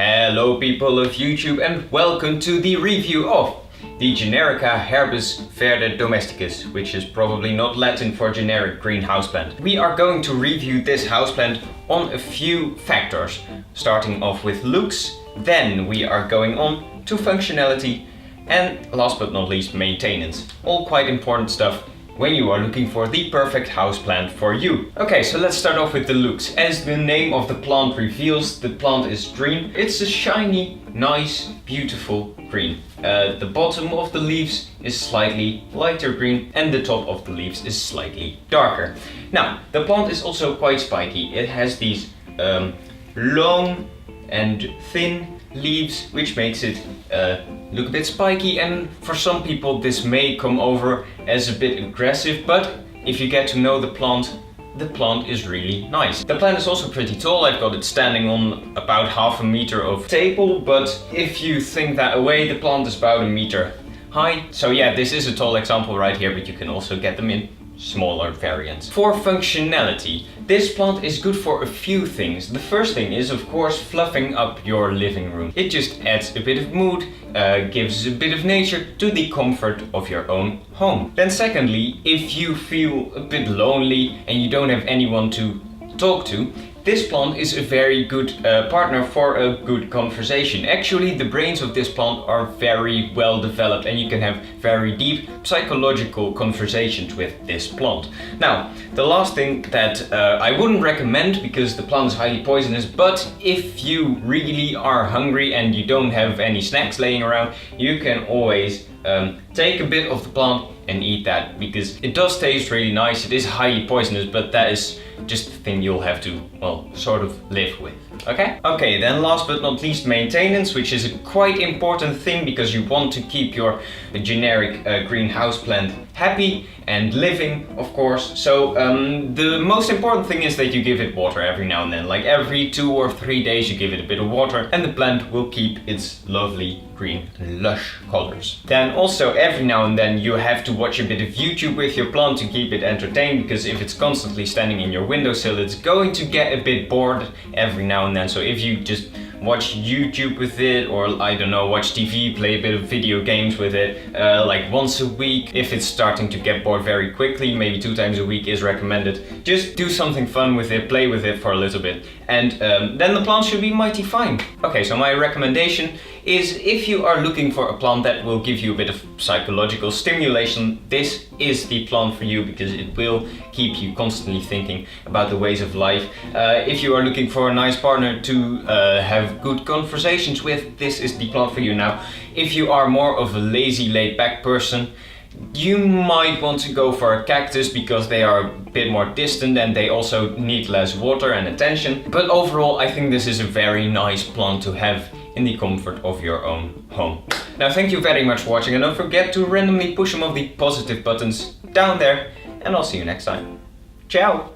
Hello people of YouTube and welcome to the review of the Generica Herbes Verde Domesticus, which is probably not Latin for generic green houseplant. We are going to review this houseplant on a few factors, starting off with looks, then we are going on to functionality, and last but not least maintenance. All quite important stuff when you are looking for the perfect houseplant for you. Okay, so let's start off with the looks. As the name of the plant reveals, the plant is green. It's a shiny, nice, beautiful green. The bottom of the leaves is slightly lighter green and the top of the leaves is slightly darker. Now, the plant is also quite spiky. It has these long and thin leaves, which makes it look a bit spiky, and for some people this may come over as a bit aggressive, but if you get to know the plant is really nice. The plant is also pretty tall. I've got it standing on about half a meter of table, but if you think that away, the plant is about a meter high. So yeah, this is a tall example right here, but you can also get them in smaller variants. For functionality, this plant is good for a few things. The first thing is, of course, fluffing up your living room. It just adds a bit of mood, gives a bit of nature to the comfort of your own home. Then secondly, if you feel a bit lonely and you don't have anyone to talk to, this plant is a very good partner for a good conversation. Actually, the brains of this plant are very well developed and you can have very deep psychological conversations with this plant. Now, the last thing that I wouldn't recommend, because the plant is highly poisonous, but if you really are hungry and you don't have any snacks laying around, you can always take a bit of the plant and eat that, because it does taste really nice. It is highly poisonous, but that is just the thing you'll have to, well, sort of live with. Okay, then last but not least, maintenance, which is a quite important thing because you want to keep your generic greenhouse plant happy and living, of course. So the most important thing is that you give it water every now and then. Like every 2 or 3 days you give it a bit of water and the plant will keep its lovely green lush colors. Then also every now and then you have to watch a bit of YouTube with your plant to keep it entertained, because if it's constantly standing in your windowsill, it's going to get a bit bored every now and then. So if you just watch YouTube with it, or I don't know, watch TV, play a bit of video games with it, like once a week. If it's starting to get bored very quickly, maybe 2 times a week is recommended. Just do something fun with it, play with it for a little bit, and then the plant should be mighty fine. Okay, so my recommendation is, if you are looking for a plant that will give you a bit of psychological stimulation, this is the plant for you, because it will keep you constantly thinking about the ways of life. If you are looking for a nice partner to have good conversations with, this is the plant for you. Now, if you are more of a lazy, laid-back person, you might want to go for a cactus, because they are a bit more distant and they also need less water and attention. But overall, I think this is a very nice plant to have in the comfort of your own home. Now, thank you very much for watching, and don't forget to randomly push some of the positive buttons down there, and I'll see you next time. Ciao!